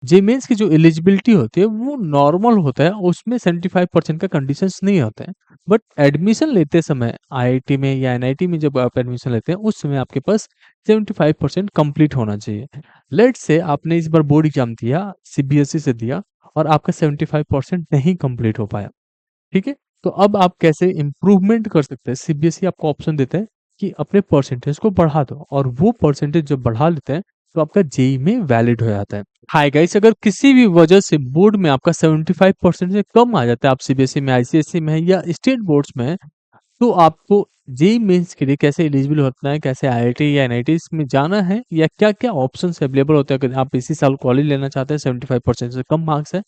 जे mains की जो eligibility होती है वो नॉर्मल होता है, उसमें 75% का कंडीशंस नहीं होते हैं। बट एडमिशन लेते समय आईआईटी में या एनआईटी में जब आप एडमिशन लेते हैं उस समय आपके पास 75% कंप्लीट होना चाहिए। लेट्स से आपने इस बार बोर्ड एग्जाम दिया, सीबीएसई से दिया और आपका 75% नहीं कंप्लीट हो पाया। ठीक है? तो अब आप कैसे इम्प्रूवमेंट कर सकते हैं? सीबीएसई आपको ऑप्शन देता है कि अपने परसेंटेज को बढ़ा दो और वो परसेंटेज जब बढ़ा लेते हैं तो आपका जेईई में वैलिड हो जाता है। हाय गाइस, अगर किसी भी वजह से बोर्ड में आपका 75% से कम आ जाता है, आप सीबीएसई में, आईसीएसई में है या स्टेट बोर्ड्स में है, तो आपको जेईई मेंस के लिए कैसे एलिजिबल होना है, कैसे आईआईटी या एनआईटीज में जाना है या क्या-क्या ऑप्शंस अवेलेबल होते हैं अगर आप इसी साल कॉलेज लेना चाहते हैं, 75% से कम मार्क्स है,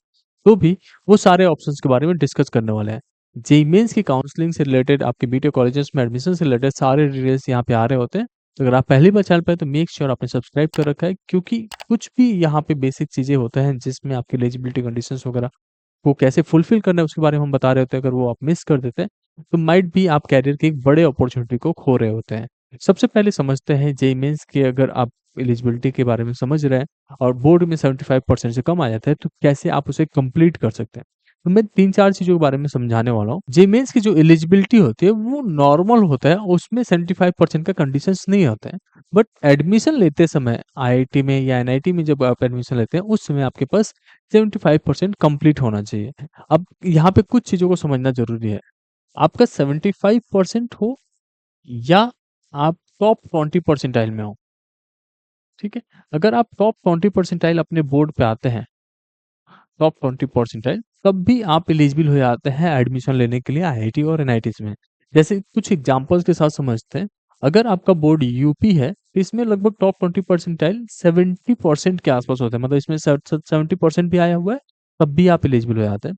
तो भी वो सारे ऑप्शंस के बारे में डिस्कस करने वाले हैं। जेईई मेंस की काउंसलिंग से रिलेटेड, आपके बीटेक कॉलेजेस में एडमिशन से रिलेटेड सारे डिटेल्स यहाँ पे आ रहे होते हैं। तो अगर आप पहली बार चैनल पे हैं तो मेक श्योर आपने सब्सक्राइब कर रखा है, क्योंकि कुछ भी यहाँ पे बेसिक चीज़ें होते हैं जिसमें आपकी एलिजिबिलिटी कंडीशंस वगैरह को कैसे फुलफिल करना है उसके बारे में हम बता रहे होते हैं। अगर वो आप मिस कर देते हैं तो माइट भी आप कैरियर की एक बड़े अपॉर्चुनिटी को खो रहे होते हैं। सबसे पहले समझते हैं जेईई मेंस की, अगर आप एलिजिबिलिटी के बारे में समझ रहे हैं और बोर्ड में 75% से कम आ जाता है तो कैसे आप उसे कंप्लीट कर सकते हैं। तो मैं 3-4 चीज़ों के बारे में समझाने वाला हूँ। जेईई मेंस की जो एलिजिबिलिटी होती है वो नॉर्मल होता है, उसमें 75% का कंडीशंस नहीं होते हैं। बट एडमिशन लेते समय आईआईटी में या एनआईटी में जब आप एडमिशन लेते हैं उस समय आपके पास 75% कंप्लीट होना चाहिए। अब यहाँ पे कुछ चीज़ों को समझना ज़रूरी है। आपका 75% हो या आप टॉप 20 परसेंटाइल में हो, ठीक है? अगर आप टॉप 20 परसेंटाइल अपने बोर्ड पे आते हैं, टॉप 20 परसेंटाइल, तब भी आप एलिजिबल हो जाते हैं एडमिशन लेने के लिए आईआईटी और एनआईटीज़ में। जैसे कुछ एग्ज़ाम्पल्स के साथ समझते हैं। अगर आपका बोर्ड यूपी है, तो इसमें लगभग टॉप 20 परसेंटाइल 70% के आस-पास होता है। मतलब इसमें स स 70% भी आया हुआ है, तब भी आप एलिजिबल हो जाते हैं।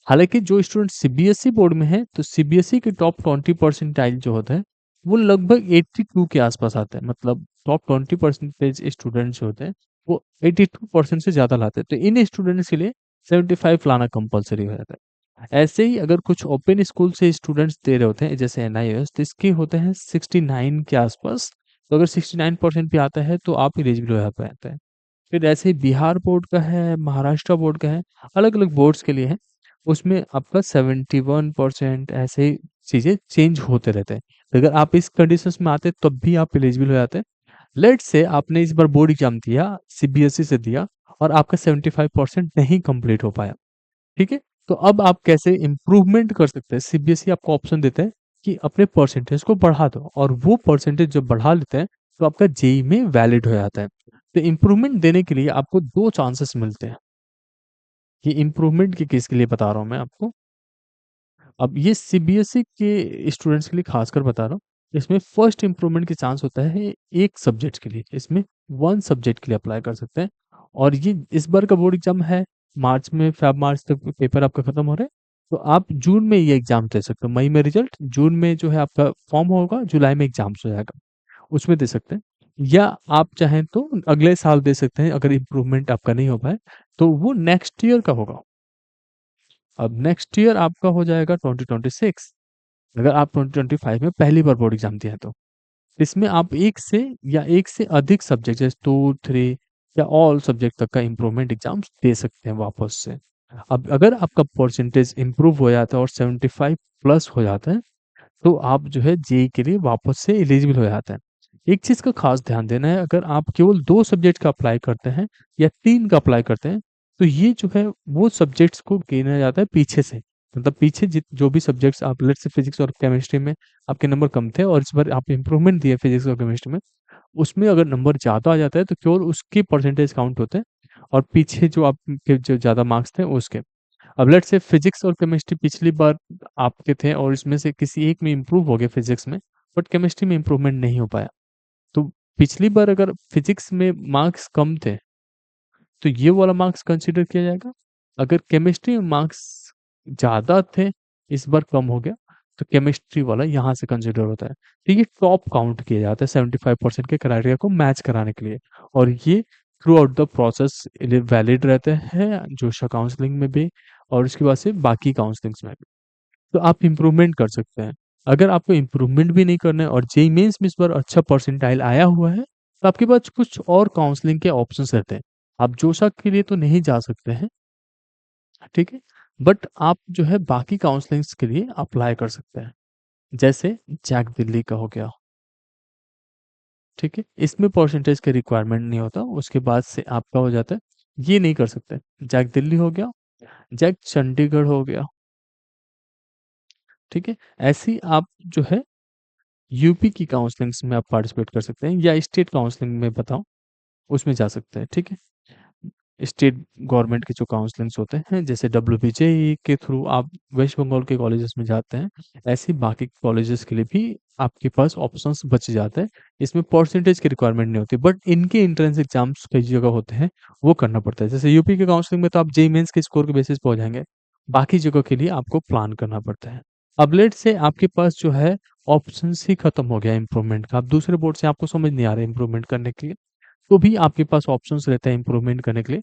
हालाँकि जो स्टूडेंट सीबीएसई बोर्ड में है, तो सीबीएसई के टॉप 20 परसेंटाइल जो होता है, वो लगभग 82 के आस-पास आता है। मतलब टॉप 20 परसेंटेज स्टूडेंट्स जो होते हैं, वो 82% से ज़्यादा लाते हैं। तो इन स्टूडेंट्स के लिए 75 लाना कंपल्सरी हो जाता है। ऐसे ही अगर कुछ ओपन स्कूल से स्टूडेंट्स दे रहे होते हैं, जैसे एनआईओएस, तो इसके होते हैं 69 के आस-पास। तो अगर 69% भी आता है, तो आप एलिजिबल हो जाते हैं। फिर ऐसे ही बिहार बोर्ड का है, महाराष्ट्र बोर्ड का है, अलग-अलग बोर्ड्स के लिए है। उसमें आपका 71% ऐसे ही चीज़ें चेंज होते रहते हैं। अगर आप इस कंडीशंस में आते हैं तब भी आप एलिजिबल हो जाते हैं। लेट्स से आपने इस बार बोर्ड एग्ज़ाम दिया, सीबीएसई से दिया और आपका 75% नहीं कंप्लीट हो पाया, ठीक है? तो अब आप कैसे इम्प्रूवमेंट कर सकते हैं? सीबीएसई आपको ऑप्शन देता है कि अपने परसेंटेज को बढ़ा दो और वो परसेंटेज जब बढ़ा लेते हैं तो आपका जेईई में वैलिड हो जाता है। तो इम्प्रूवमेंट देने के लिए आपको 2 चांसेस मिलते हैं। ये इम्प्रूवमेंट की किसके लिए बता रहा हूँ मैं आपको। अब ये सीबीएसई के स्टूडेंट्स के लिए खासकर बता रहा हूँ। इसमें फर्स्ट इम्प्रूवमेंट की चांस होता है एक सब्जेक्ट के लिए। इसमें 1 सब्जेक्ट के लिए अप्लाई कर सकते हैं और ये इस बार का बोर्ड एग्ज़ाम है मार्च में, मार्च तक पेपर आपका खत्म हो रहा है। तो आप जून में ये एग्ज़ाम दे सकते हो। मई में रिजल्ट, जून में जो है आपका फॉर्म होगा, जुलाई में एग्ज़ाम्स हो जाएगा। उसमें दे सकते हैं या आप चाहें तो अगले साल दे सकते हैं अगर इम्प्रूवमेंट आपका नहीं हो पाए, तो वो नेक्स्ट ईयर का होगा। अब नेक्स्ट ईयर आपका हो जाएगा 2026, अगर आप 2025 में पहली बार बोर्ड एग्ज़ाम दिया है तो। इसमें आप 1 से या 1 से अधिक सब्जेक्ट जैसे 2, 3 या ऑल सब्जेक्ट तक का इम्प्रूवमेंट एग्ज़ाम्स दे सकते हैं वापस से। अब अगर आपका परसेंटेज इम्प्रूव हो जाता है और 75 प्लस हो जाता है, तो आप जो है जेईई के लिए वापस से एलिजिबल हो जाते हैं। एक चीज़ का खास ध्यान देना है, अगर आप केवल 2 सब्जेक्ट का अप्लाई करते हैं या 3 का अप्लाई करते हैं, तो ये जो है वो सब्जेक्ट्स को गिना जाता है पीछे से। मतलब पीछे जो भी सब्जेक्ट्स आप, लेट्स से फिज़िक्स और केमिस्ट्री में आपके नंबर कम थे और इस बार आप इम्प्रूवमेंट दिए फिज़िक्स और केमिस्ट्री में, उसमें अगर नंबर ज़्यादा आ जाता है तो केवल उसके परसेंटेज काउंट होते हैं और पीछे जो आपके जो ज़्यादा मार्क्स थे उसके। अब लेट्स से फिजिक्स और केमिस्ट्री पिछली बार आपके थे और इसमें से किसी एक में इम्प्रूव हो गए फिजिक्स में, बट केमिस्ट्री में इम्प्रूवमेंट नहीं हो पाया। तो पिछली बार अगर फिजिक्स में मार्क्स कम थे, तो ये वाला मार्क्स कंसीडर किया जाएगा। अगर केमिस्ट्री में मार्क्स ज़्यादा थे, इस बार कम हो गया, तो केमिस्ट्री वाला यहाँ से कंसीडर होता है। तो ये टॉप काउंट किया जाता है 75% के क्राइटेरिया को मैच कराने के लिए और ये through out the process valid रहते हैं, जोशा काउंसलिंग में भी और उसके बाद से बाकी काउंसलिंग्स में भी। तो आप इम्प्रूवमेंट कर सकते हैं। अगर आपको इम्प्रूवमेंट भी नहीं करना है और जेईई मेंस में इस बार अच्छा परसेंटाइल आया हुआ है, तो आपके पास कुछ और काउंसलिंग के ऑप्शंस रहते हैं। आप जोशा के लिए तो नहीं जा सकते हैं, ठीक है? बट आप जो है बाकी काउंसलिंग्स के लिए अप्लाई कर सकते हैं। जैसे जैक दिल्ली का हो गया, ठीक है? इसमें परसेंटेज का रिक्वायरमेंट नहीं होता, उसके बाद से आपका हो जाता है। ये नहीं कर सकते। जैक दिल्ली हो गया, जैक चंडीगढ़ हो गया, ठीक है? ऐसे ही आप जो है यूपी की काउंसलिंग्स में आप पार्टिसिपेट कर सकते हैं या स्टेट काउंसलिंग में बताऊँ, उसमें जा सकते हैं, ठीक है? स्टेट गवर्नमेंट के जो काउंसलिंग्स होते हैं, जैसे डब्ल्यूबीजेई के थ्रू आप वेस्ट बंगाल के कॉलेजेस में जाते हैं, ऐसे ही बाकी कॉलेजेस के लिए भी आपके पास ऑप्शंस बच जाते हैं। इसमें परसेंटेज की रिक्वायरमेंट नहीं होती, बट इनके एंट्रेंस एग्जाम्स कई जगह होते हैं, वो करना पड़ता है। जैसे यूपी के काउंसलिंग में तो आप जेईई मेंस के स्कोर के बेसिस पे हो जाएँगे, बाकी जगह के लिए आपको प्लान करना पड़ता है। अब लेट्स से आपके पास जो है ऑप्शंस ही खत्म हो गया इम्प्रूवमेंट का, अब दूसरे बोर्ड से आपको समझ नहीं आ रहा है इम्प्रूवमेंट करने के लिए, तो भी आपके पास ऑप्शंस रहते हैं इम्प्रूवमेंट करने के लिए।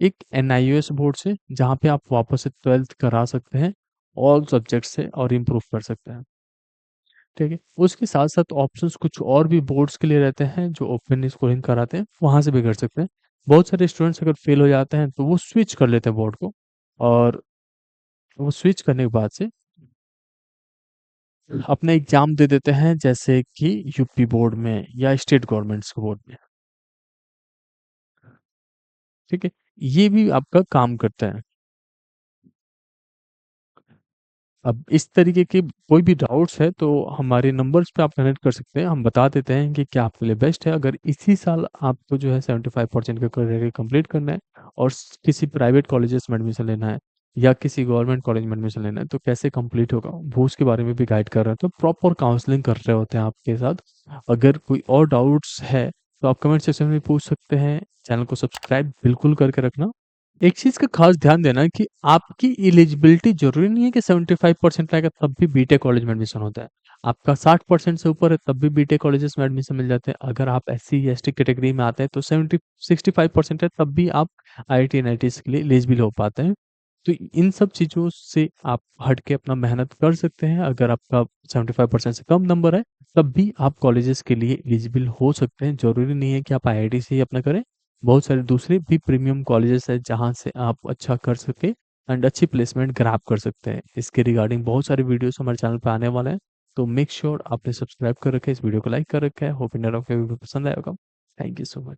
एक एनआईओएस बोर्ड से जहाँ पे आप वापस से 12th करा सकते हैं ऑल सब्जेक्ट से और इम्प्रूव कर सकते हैं, ठीक है? उसके साथ-साथ ऑप्शंस कुछ और भी बोर्ड्स के लिए रहते हैं जो ओपन स्कूलिंग कराते हैं, वहाँ से भी कर सकते हैं। बहुत सारे स्टूडेंट्स अगर फेल हो जाते हैं तो वो स्विच कर लेते हैं बोर्ड को, और वो स्विच करने के बाद से अपना एग्ज़ाम दे देते हैं, जैसे कि यूपी बोर्ड में या स्टेट गवर्नमेंट्स के बोर्ड में, ठीक है? ये भी आपका काम करता है। अब इस तरीके के कोई भी डाउट्स है तो हमारे नंबर्स पे आप कनेक्ट कर सकते हैं, हम बता देते हैं कि क्या आपके लिए बेस्ट है। अगर इसी साल आपको जो है 75% का क्राइटेरिया कंप्लीट करना है और किसी प्राइवेट कॉलेजेस में एडमिशन लेना है या किसी गवर्नमेंट कॉलेज में एडमिशन लेना है, तो कैसे कंप्लीट होगा वो उसके बारे में भी गाइड कर रहे हैं, तो प्रॉपर काउंसलिंग कर रहे होते हैं आपके साथ। अगर कोई और डाउट्स है तो आप कमेंट सेक्शन में पूछ सकते हैं। चैनल को सब्सक्राइब बिल्कुल करके रखना। एक चीज़ का खास ध्यान देना कि आपकी एलिजिबिलिटी ज़रूरी नहीं है कि 75% लाएगा तब भी बीटेक कॉलेज में एडमिशन होता है। आपका 60% से ऊपर है तब भी बीटेक कॉलेजेस में एडमिशन मिल जाते हैं। अगर आप एससी एसटी कैटेगरी में आते हैं तो 65% है तब भी आप आईआईटी एनआईटीज़ के लिए एलिजिबल हो पाते हैं। तो इन सब चीज़ों से आप हट के अपना मेहनत कर सकते हैं। अगर आपका 75% से कम नंबर है तब भी आप कॉलेजेस के लिए एलिजिबल हो सकते हैं। ज़रूरी नहीं है कि आप आईआईटी से ही अपना करें। बहुत सारे दूसरे भी प्रीमियम कॉलेजेस हैं जहाँ से आप अच्छा कर सके एंड अच्छी प्लेसमेंट ग्रैब कर सकते हैं। इसके रिगार्डिंग बहुत सारे वीडियोस हमारे चैनल पे आने वाले हैं, तो मेक श्योर आपने सब्सक्राइब कर रखा है, इस वीडियो को लाइक कर रखा है। होप इन आपको वीडियो पसंद आया होगा। Thank you so much.